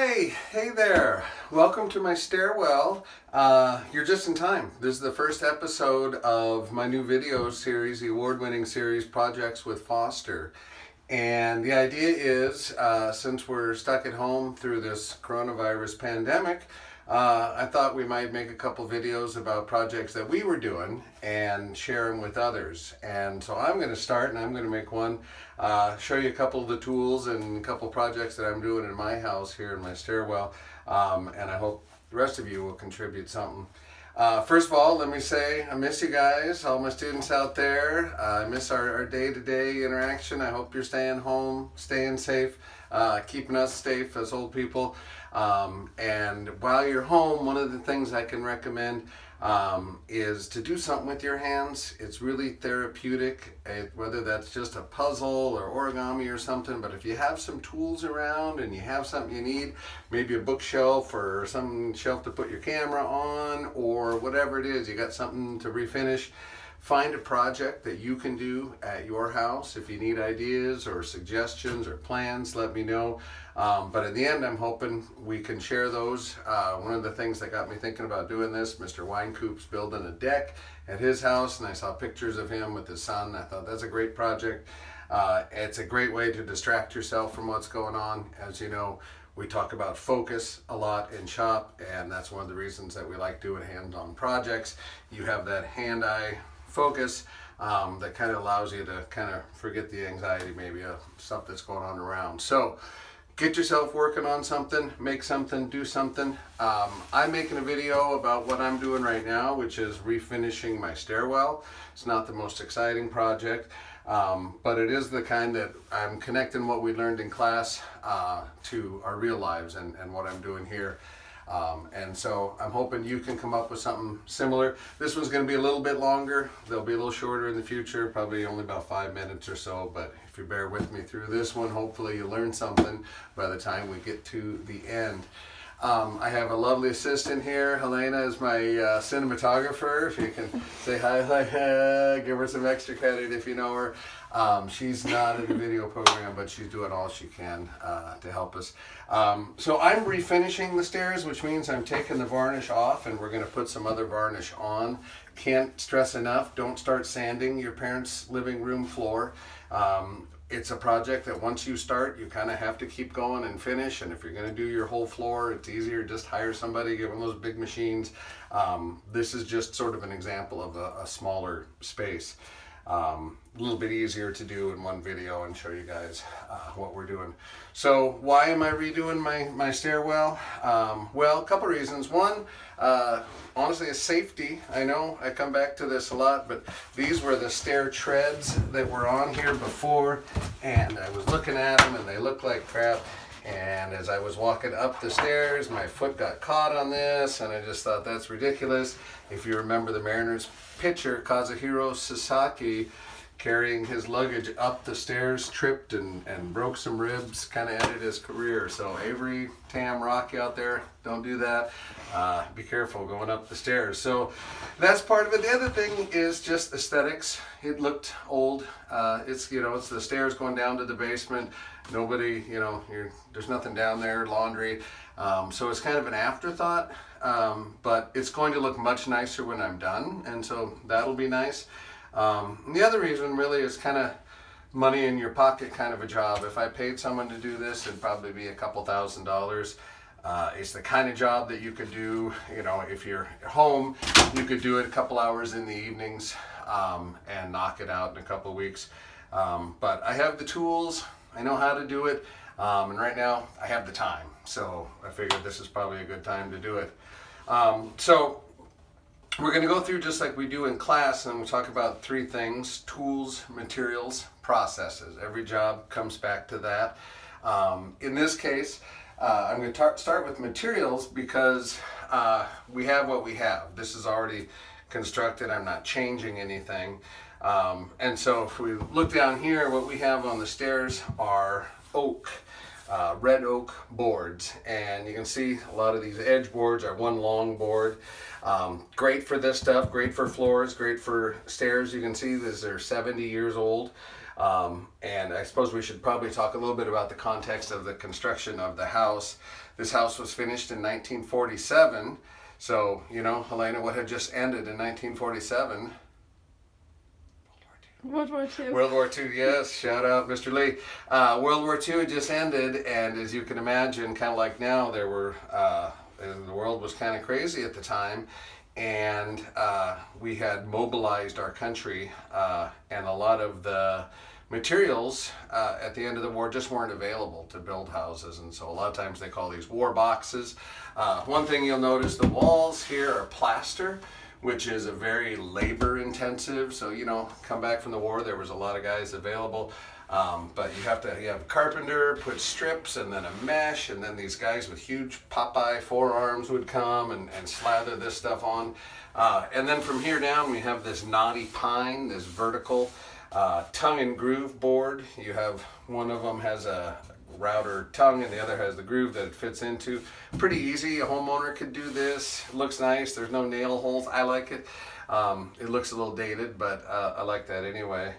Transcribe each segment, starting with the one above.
Hi, hey there. Welcome to my stairwell. You're just in time. This is the first episode of my new video series, the award-winning series, Projects with Foster. And the idea is, since we're stuck at home through this coronavirus pandemic, I thought we might make a couple videos about projects that we were doing and share them with others. And so I'm going to start, and I'm going to make one, show you a couple of the tools and a couple of projects that I'm doing in my house here in my stairwell. And I hope the rest of you will contribute something. First of all, let me say I miss you guys, all my students out there. I miss our day-to-day interaction. I hope you're staying home, staying safe, keeping us safe as old people. And while you're home, one of the things I can recommend is to do something with your hands. It's really therapeutic, whether that's just a puzzle or origami or something. But if you have some tools around and you have something you need, maybe a bookshelf or some shelf to put your camera on or whatever it is, you got something to refinish, find a project that you can do at your house. If you need ideas or suggestions or plans, let me know. But in the end, I'm hoping we can share those. One of the things that got me thinking about doing this, Mr. Winecoop's building a deck at his house, and I saw pictures of him with his son. I thought that's a great project. It's a great way to distract yourself from what's going on. As you know, we talk about focus a lot in shop, and that's one of the reasons that we like doing hands-on projects. You have that hand-eye focus that kind of allows you to kind of forget the anxiety maybe of stuff that's going on around. So get yourself working on something, make something, do something. I'm making a video about what I'm doing right now, which is refinishing my stairwell. It's not the most exciting project, but it is the kind that I'm connecting what we learned in class to our real lives and what I'm doing here. And so I'm hoping you can come up with something similar. This one's going to be a little bit longer. They'll be a little shorter in the future, probably only about 5 minutes or so. But if you bear with me through this one, hopefully you learn something by the time we get to the end. I have a lovely assistant here. Helena is my cinematographer. If you can say hi, give her some extra credit if you know her. She's not in the video program, but she's doing all she can to help us. So I'm refinishing the stairs, which means I'm taking the varnish off and we're going to put some other varnish on. Can't stress enough, don't start sanding your parents' living room floor. It's a project that once you start, you kind of have to keep going and finish. And if you're going to do your whole floor, it's easier just hire somebody, give them those big machines. This is just sort of an example of a smaller space. A little bit easier to do in one video and show you guys what we're doing. So why am I redoing my stairwell? Well, a couple reasons. One, honestly, is safety. I know I come back to this a lot, but these were the stair treads that were on here before, and I was looking at them and they look like crap. And as I was walking up the stairs, my foot got caught on this, and I just thought that's ridiculous. If you remember the Mariners pitcher, Kazuhiro Sasaki, carrying his luggage up the stairs, tripped and broke some ribs, kind of ended his career. So Avery, Tam, Rocky out there, don't do that. Be careful going up the stairs. So that's part of it. The other thing is just aesthetics. It looked old. It's the stairs going down to the basement. Nobody, there's nothing down there, laundry. So it's kind of an afterthought, but it's going to look much nicer when I'm done, and so that'll be nice. And the other reason really is kind of money in your pocket kind of a job. If I paid someone to do this, it'd probably be a couple $1,000s. It's the kind of job that you could do, if you're at home, you could do it a couple hours in the evenings and knock it out in a couple of weeks. But I have the tools, I know how to do it, and right now I have the time. So I figured this is probably a good time to do it. So we're going to go through just like we do in class, and we'll talk about 3 things: tools, materials, processes. Every job comes back to that. In this case, I'm going to start with materials because we have what we have. This is already constructed. I'm not changing anything. And so if we look down here, what we have on the stairs are oak. Red oak boards, and you can see a lot of these edge boards are one long board. Great for this stuff, great for floors, great for stairs. You can see these are 70 years old. And I suppose we should probably talk a little bit about the context of the construction of the house. This house was finished in 1947. So, you know, Helena, what had just ended in 1947? World War II. World War II, yes. Shout out, Mr. Lee. World War II had just ended, and as you can imagine, kind of like now, there were, and the world was kind of crazy at the time, and we had mobilized our country, and a lot of the materials at the end of the war just weren't available to build houses, and so a lot of times they call these war boxes. One thing you'll notice, the walls here are plaster, which is a very labor intensive. So, you know, come back from the war, there was a lot of guys available. But you have a carpenter, put strips and then a mesh, and then these guys with huge Popeye forearms would come and slather this stuff on. And then from here down, we have this knotty pine, this vertical tongue and groove board. You have, one of them has a router tongue and the other has the groove that it fits into. Pretty easy, a homeowner could do this. It looks nice, there's no nail holes. I like it. It looks a little dated, but I like that anyway.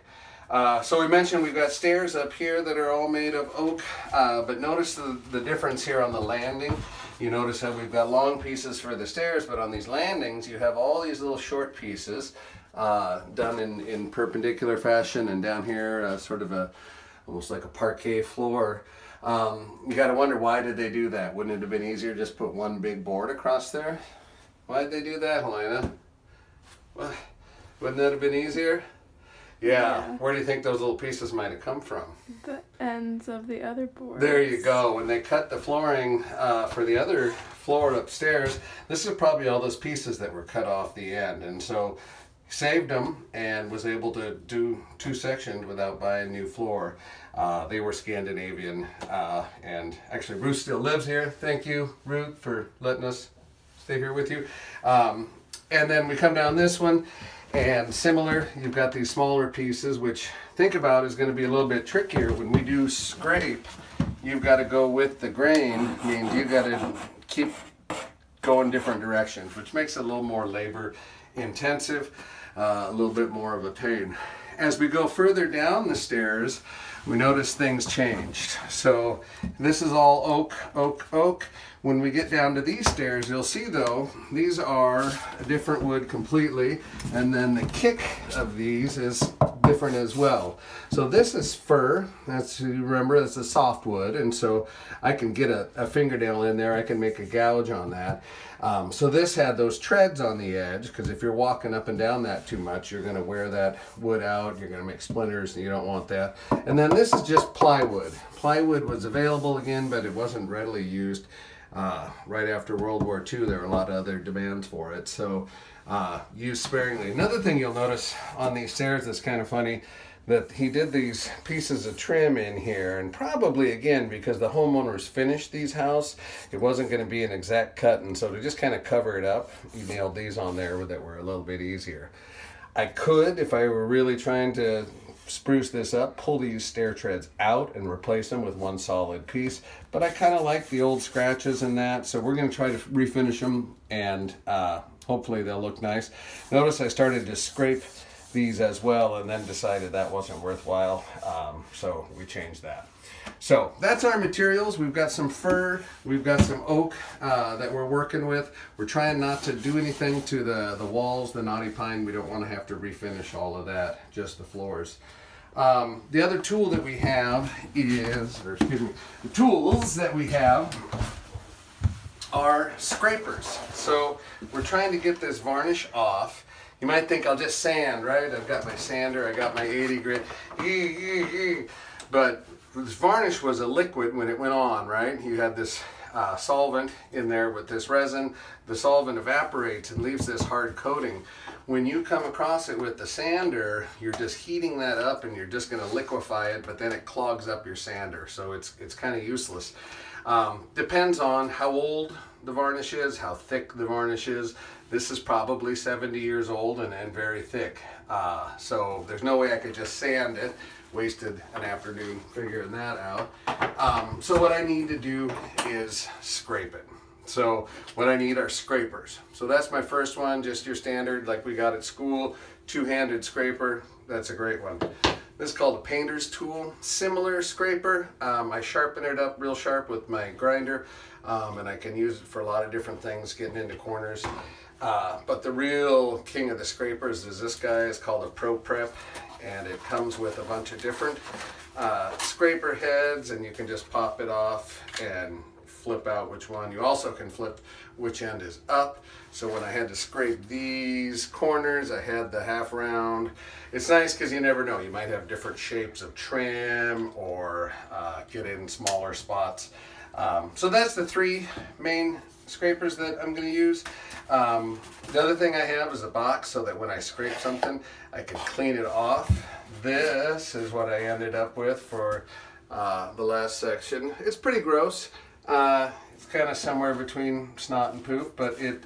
So we mentioned we've got stairs up here that are all made of oak, but notice the difference here on the landing. You notice how we've got long pieces for the stairs, but on these landings you have all these little short pieces done in perpendicular fashion, and down here sort of almost like a parquet floor. You got to wonder, why did they do that? Wouldn't it have been easier just put one big board across there? Why did they do that, Helena? Well, wouldn't that have been easier? Yeah. Where do you think those little pieces might have come from? The ends of the other boards. There you go. When they cut the flooring for the other floor upstairs, this is probably all those pieces that were cut off the end. And so saved them and was able to do two sections without buying new floor. They were Scandinavian, and actually Ruth still lives here. Thank you, Ruth, for letting us stay here with you. And then we come down this one, and similar, you've got these smaller pieces, which think about is going to be a little bit trickier. When we do scrape, you've got to go with the grain, means you've got to keep going different directions, which makes it a little more labor intensive, a little bit more of a pain. As we go further down the stairs, we notice things changed. So this is all oak, oak, oak. When we get down to these stairs, you'll see though, these are a different wood completely, and then the kick of these is different as well. So this is fir, that's, you remember, that's a softwood, and so I can get a fingernail in there, I can make a gouge on that. So this had those treads on the edge, because if you're walking up and down that too much, you're going to wear that wood out, you're going to make splinters, and you don't want that. And then this is just plywood. Plywood was available again, but it wasn't readily used. Right after World War II, there were a lot of other demands for it, so used sparingly. Another thing you'll notice on these stairs that's kind of funny, that he did these pieces of trim in here, and probably again because the homeowners finished these houses, it wasn't going to be an exact cut, and so to just kind of cover it up, he nailed these on there that were a little bit easier. I could, if I were really trying to spruce this up, pull these stair treads out and replace them with one solid piece, but I kind of like the old scratches in that, so we're going to try to refinish them, and hopefully they'll look nice. Notice I started to scrape these as well, and then decided that wasn't worthwhile, so we changed that. So that's our materials. We've got some fir, we've got some oak that we're working with. We're trying not to do anything to the walls, the knotty pine. We don't want to have to refinish all of that, just the floors. The other tool that we have is, or excuse me, the tools that we have are scrapers. So we're trying to get this varnish off. You might think I'll just sand, right? I've got my sander, I got my 80 grit, but this varnish was a liquid when it went on, right? You had this solvent in there with this resin. The solvent evaporates and leaves this hard coating. When you come across it with the sander, you're just heating that up and you're just gonna liquefy it, but then it clogs up your sander, so it's kind of useless. Depends on how old the varnish is, how thick the varnish is. This is probably 70 years old and very thick. So there's no way I could just sand it. Wasted an afternoon figuring that out. So what I need to do is scrape it. So what I need are scrapers. So that's my first one, just your standard like we got at school, two-handed scraper. That's a great one. This is called a painter's tool. Similar scraper. I sharpen it up real sharp with my grinder, and I can use it for a lot of different things, getting into corners. But the real king of the scrapers is this guy. It's called a Pro Prep, and it comes with a bunch of different scraper heads, and you can just pop it off and flip out which one. You also can flip which end is up. So when I had to scrape these corners, I had the half round. It's nice because you never know. You might have different shapes of trim or get in smaller spots. So that's the three main scrapers that I'm going to use. The other thing I have is a box so that when I scrape something, I can clean it off. This is what I ended up with for the last section. It's pretty gross. It's kind of somewhere between snot and poop, but it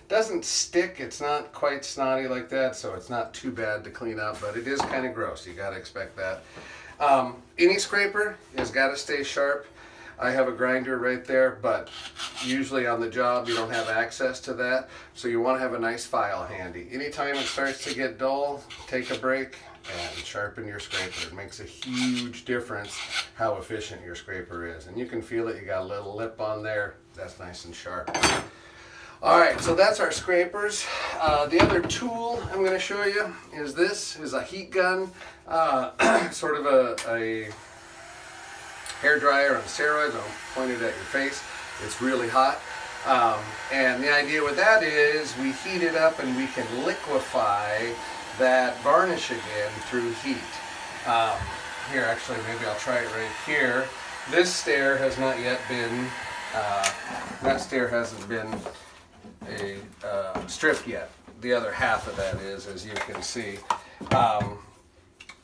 doesn't stick. It's not quite snotty like that, so it's not too bad to clean up, but it is kind of gross. You got to expect that. Any scraper has got to stay sharp. I have a grinder right there, but usually on the job you don't have access to that, so you want to have a nice file handy. Anytime it starts to get dull, take a break and sharpen your scraper. It makes a huge difference how efficient your scraper is. And you can feel it, you got a little lip on there, that's nice and sharp. Alright, so that's our scrapers. The other tool I'm going to show you is this, is a heat gun, sort of a hair dryer on steroids. I'll point it at your face. It's really hot. And the idea with that is we heat it up and we can liquefy that varnish again through heat. Here, actually, maybe I'll try it right here. This stair has not yet been, that stair hasn't been stripped yet. The other half of that is, as you can see.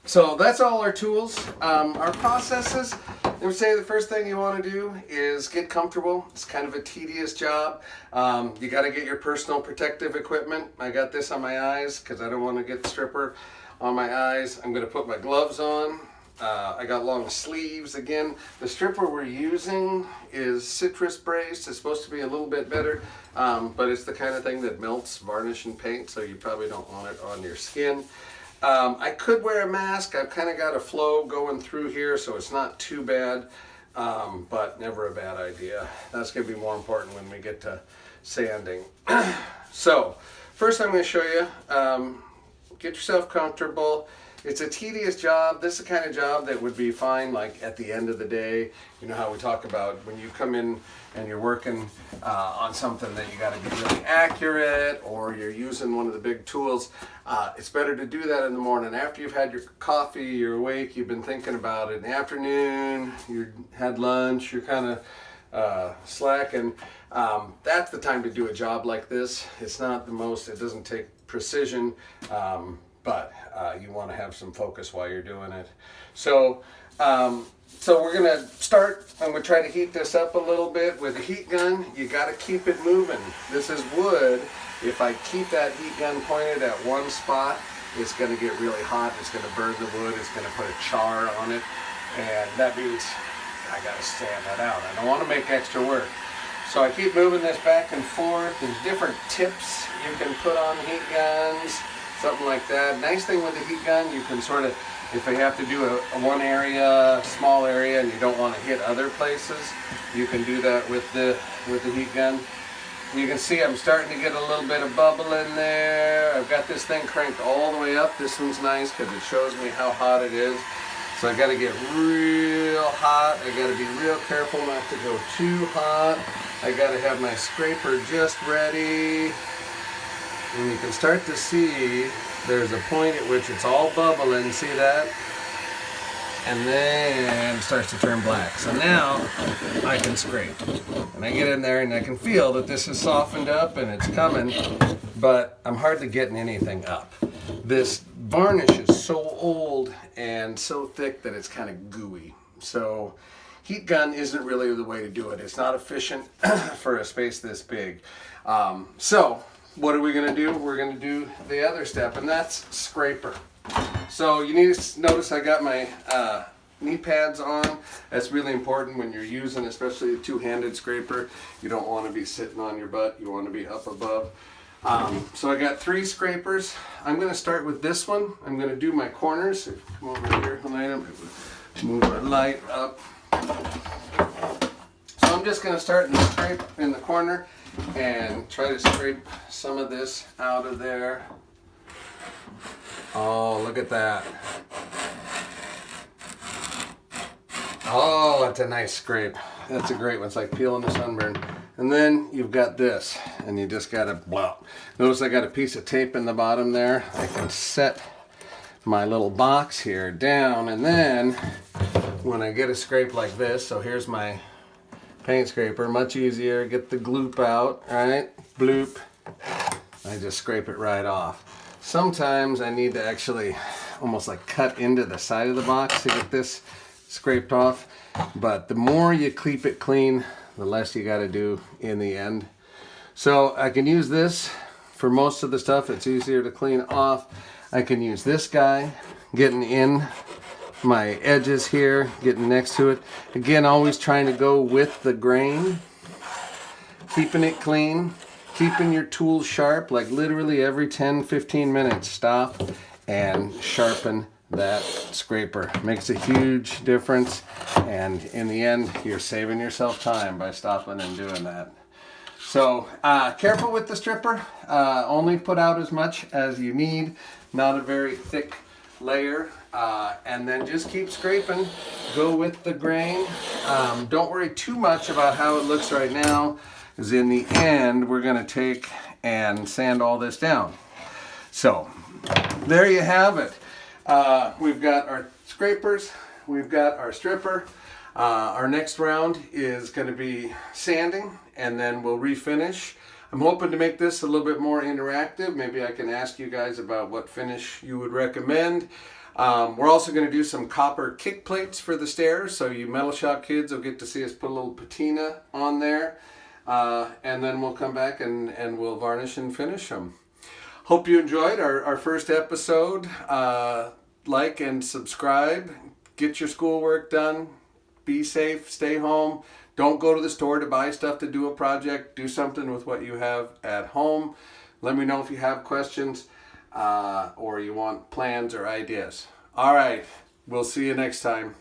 So that's all our tools. Our processes, I would say the first thing you want to do is get comfortable. It's kind of a tedious job. You got to get your personal protective equipment. I got this on my eyes because I don't want to get the stripper on my eyes. I'm going to put my gloves on. I got long sleeves. Again, the stripper we're using is citrus based. It's supposed to be a little bit better, but it's the kind of thing that melts varnish and paint, so you probably don't want it on your skin. I could wear a mask. I've kind of got a flow going through here, so it's not too bad, but never a bad idea. That's going to be more important when we get to sanding. So, first I'm going to show you, get yourself comfortable. It's a tedious job. This is the kind of job that would be fine like at the end of the day. You know how we talk about when you come in and you're working on something that you got to be really accurate, or you're using one of the big tools. It's better to do that in the morning. After you've had your coffee, you're awake, you've been thinking about it. In the afternoon, you had lunch, you're kind of slacking. That's the time to do a job like this. It's not the most, it doesn't take precision, but you want to have some focus while you're doing it. So we're going to start, I'm going to try to heat this up a little bit. With a heat gun, you got to keep it moving. This is wood. If I keep that heat gun pointed at one spot, it's going to get really hot. It's going to burn the wood. It's going to put a char on it. And that means I got to sand that out. I don't want to make extra work. So I keep moving this back and forth. There's different tips you can put on heat guns. Something like that. Nice thing with the heat gun, you can sort of, if you have to do a one area, small area, and you don't want to hit other places, you can do that with the heat gun. You can see I'm starting to get a little bit of bubble in there. I've got this thing cranked all the way up. This one's nice because it shows me how hot it is. So I got to get real hot. I got to be real careful not to go too hot. I got to have my scraper just ready. And you can start to see there's a point at which it's all bubbling, see that? And then it starts to turn black. So now I can scrape. And I get in there and I can feel that this is softened up and it's coming, but I'm hardly getting anything up. This varnish is so old and so thick that it's kind of gooey. So heat gun isn't really the way to do it. It's not efficient for a space this big. So what are we going to do? We're going to do the other step, and that's scraper. So you need to notice I got my knee pads on. That's really important when you're using, especially a two-handed scraper. You don't want to be sitting on your butt. You want to be up above. So I got 3 scrapers. I'm going to start with this one. I'm going to do my corners. Come over here, Helena. Move our light up. So I'm just going to start in the scrape in the corner and try to scrape some of this out of there. Oh, look at that. Oh, that's a nice scrape. That's a great one. It's like peeling a sunburn. And then you've got this, and you just gotta blah. Notice I got a piece of tape in the bottom there. I can set my little box here down, and then when I get a scrape like this, so here's my paint scraper, much easier. Get the gloop out, right? Bloop. I just scrape it right off. Sometimes I need to actually almost like cut into the side of the box to get this scraped off, but the more you keep it clean, the less you got to do in the end. So I can use this for most of the stuff. It's easier to clean off. I can use this guy, getting in my edges here, getting next to it. Again, always trying to go with the grain, keeping it clean, keeping your tools sharp, like literally every 10-15 minutes, stop and sharpen that scraper. Makes a huge difference, and in the end you're saving yourself time by stopping and doing that. So careful with the stripper. Only put out as much as you need, not a very thick layer, and then just keep scraping. Go with the grain. Don't worry too much about how it looks right now, because in the end we're going to take and sand all this down. So there you have it. We've got our scrapers, we've got our stripper. Our next round is going to be sanding, and then we'll refinish. I'm hoping to make this a little bit more interactive. Maybe I can ask you guys about what finish you would recommend. We're also going to do some copper kick plates for the stairs, so you metal shop kids will get to see us put a little patina on there. And then we'll come back and we'll varnish and finish them. Hope you enjoyed our first episode. Like and subscribe. Get your schoolwork done. Be safe. Stay home. Don't go to the store to buy stuff to do a project. Do something with what you have at home. Let me know if you have questions or you want plans or ideas. All right. We'll see you next time.